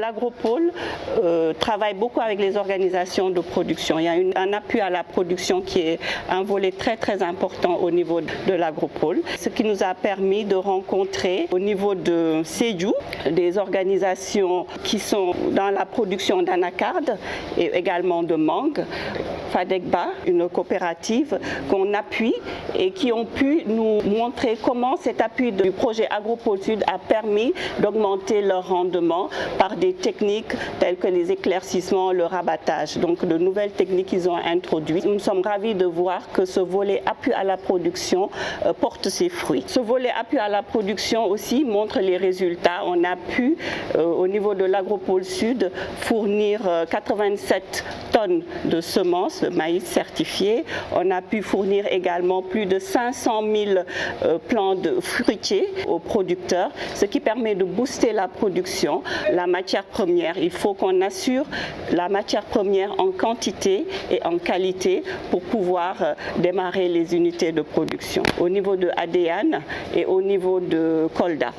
l'agropôle travaille beaucoup avec les organisations de production. Il y a un appui à la production qui est un volet très très important au niveau de l'agropôle, ce qui nous a permis de rencontrer au niveau de Sédhiou des organisations qui sont dans la production d'anacarde et également de mangue, Fadegba, une coopérative qu'on appuie et qui ont pu nous montrer comment cet appui du projet Agropôle Sud a permis d'augmenter leur rendement par des techniques telles que les éclaircissements, le rabattage. Donc de nouvelles techniques qu'ils ont introduites. Nous sommes ravis de voir que ce volet appui à la production porte ses fruits. Ce volet appui à la production aussi montre les résultats. On a pu, au niveau de l'Agropôle Sud, fournir 87 tonnes de semences de maïs certifiées. On a pu fournir également plus de 500 000 plants de fruitiers aux producteurs, ce qui permet de booster la production. La matière première, il faut qu'on assure la matière première en quantité et en qualité pour pouvoir démarrer les unités de production. Au niveau de Adéane et au niveau de Kolda.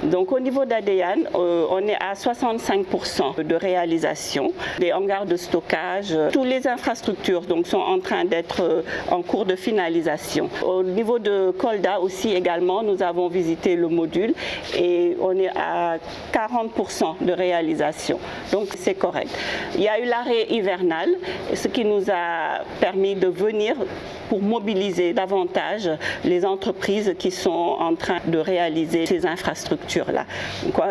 Donc au niveau d'Adéane, on est à 65% de réalisation. Les hangars de stockage, toutes les infrastructures donc, sont en train d'être en cours de finalisation. Au niveau de Kolda aussi également, nous avons visité le module et on est à 40% de réalisation. Donc c'est correct. Il y a eu l'arrêt hivernal, ce qui nous a permis de venir pour mobiliser davantage les entreprises qui sont en train de réaliser ces infrastructures-là.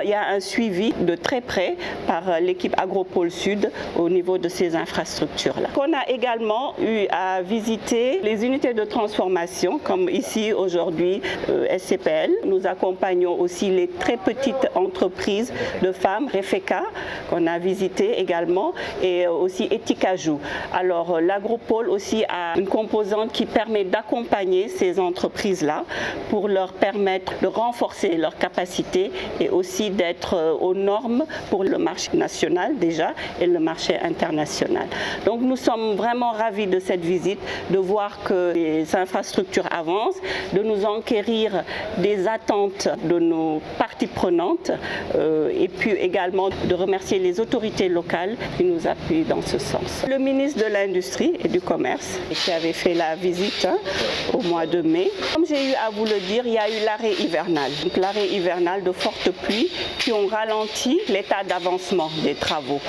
Il y a un suivi de très près par l'équipe Agropôle Sud au niveau de ces infrastructures-là. On a également eu à visiter les unités de transformation, comme ici aujourd'hui SCPL. Nous accompagnons aussi les très petites entreprises de femmes, Refeka, qu'on a visité également, et aussi Etikajou. Alors l'Agropôle aussi a une composante qui permet d'accompagner ces entreprises-là pour leur permettre de renforcer leurs capacités et aussi d'être aux normes pour le marché national déjà et le marché international. Donc nous sommes vraiment ravis de cette visite, de voir que les infrastructures avancent, de nous enquérir des attentes de nos parties prenantes et puis également de remercier les autorités locales qui nous appuient dans ce sens. Le ministre de l'Industrie et du Commerce qui avait fait la visite au mois de mai. Comme j'ai eu à vous le dire, il y a eu l'arrêt hivernal. Donc l'arrêt hivernal de fortes pluies qui ont ralenti l'état d'avancement des travaux.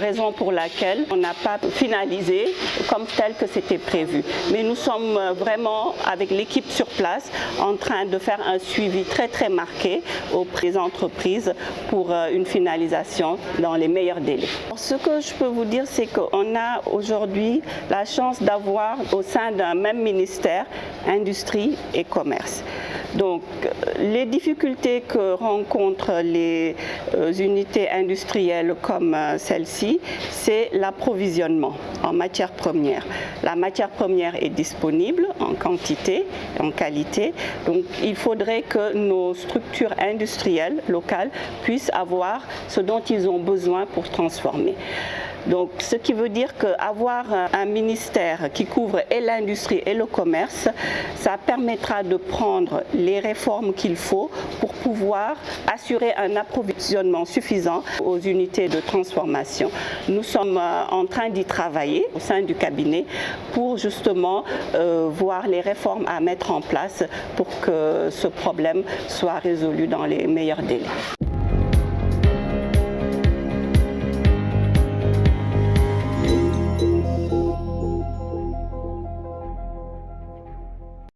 Raison pour laquelle on n'a pas finalisé comme tel que c'était prévu. Mais nous sommes vraiment avec l'équipe sur place en train de faire un suivi très très marqué auprès des entreprises pour une finalisation dans les meilleurs délais. Ce que je peux vous dire, c'est qu'on a aujourd'hui la chance d'avoir au sein d'un même ministère, Industrie et Commerce. Donc, les difficultés que rencontrent les unités industrielles comme celle-ci, c'est l'approvisionnement en matière première. La matière première est disponible en quantité, en qualité, donc il faudrait que nos structures industrielles locales puissent avoir ce dont ils ont besoin pour transformer. Donc, ce qui veut dire qu'avoir un ministère qui couvre et l'industrie et le commerce, ça permettra de prendre les réformes qu'il faut pour pouvoir assurer un approvisionnement suffisant aux unités de transformation. Nous sommes en train d'y travailler au sein du cabinet pour justement voir les réformes à mettre en place pour que ce problème soit résolu dans les meilleurs délais.